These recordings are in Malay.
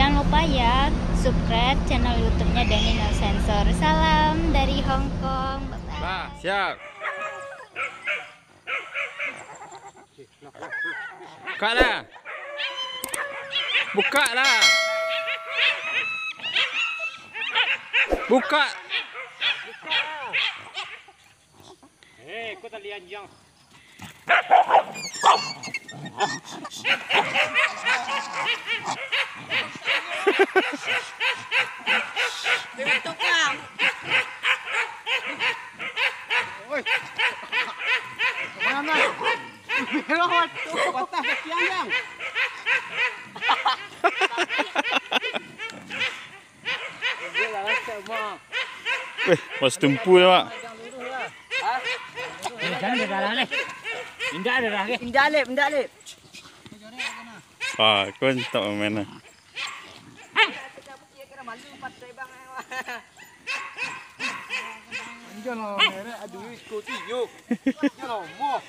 Jangan lupa ya subscribe channel YouTube-nya Danny No Sensor. Salam dari Hong Kong. Bye-bye. Bah, siap. Buka lah. Buka lah. Buka. Kau tak lihat yang. Bentuk kang. Oi. Mana? Merah tu patah sekian yang. Dia lah semua. Pas tumpu ya, Mak. Jangan darah ni. Indah darah ke? Indah lip. Ah, kau tak main lah. Jangan merah aduh ikut yuk. Jangan mo.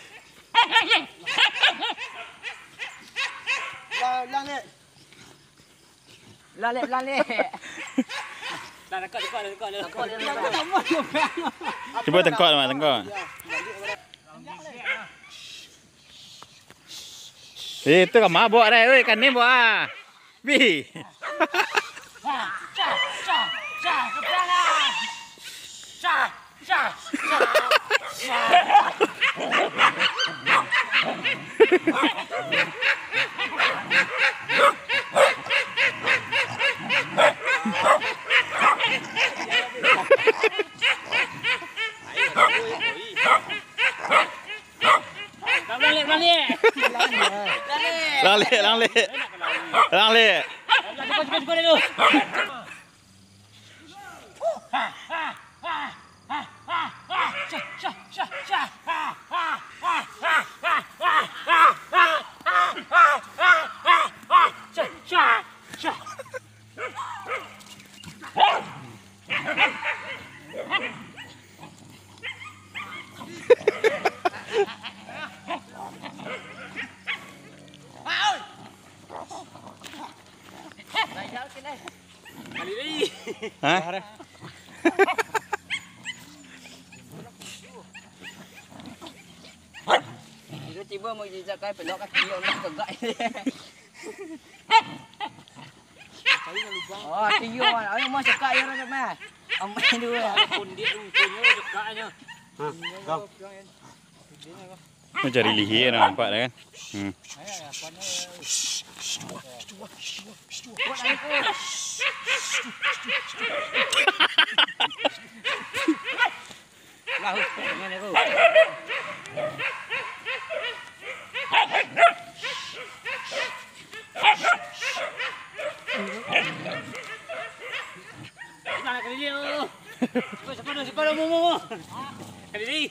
Lalip. Dah dekat. Cuba tengok, Mak, tengok. Itu kan mabuk dah, oi, kan ni buat ah. Bi. Lang. Cepat dulu. Hah? Tiba-tiba mau jejak kai pelok kaki orang tegak. Oh, tiyo. Ayo mau cekak ya orang mah. Amai dua. Pundit punya dekatnya. Kau. Mau cari lihir nampak dah kan. Lahu, jangan aku. Jangan kali dia. Cepat mu. Kali ni.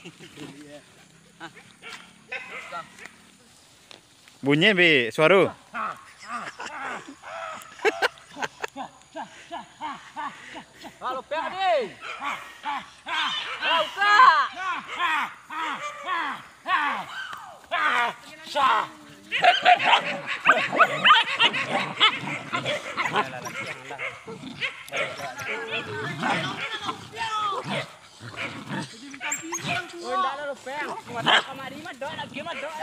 Bunyi bi suara. Halo pek ni. Kau kak. Syah. Oh, dah lah pek. Kamari mah dok lagi mah dok.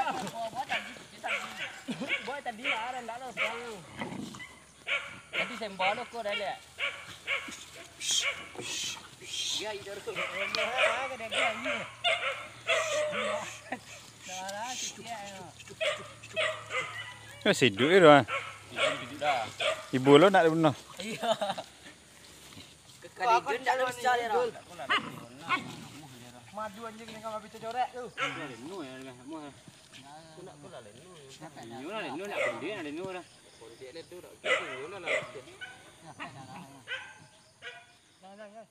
Boy tadi lah dah lah pek. Tadi sembal kau dah lihat. Ya, itu tu. Masih hidup je dah. Ibu lo nak bunuh. Iya. Kekalian dah lu besar ya. Madu anjing ni kau habis corek tu. Nu ya, mu. Nak pula lenu. Lenu nak kundir nak lenu dah. Kundir le tu dak. Lenu lah. Jangan.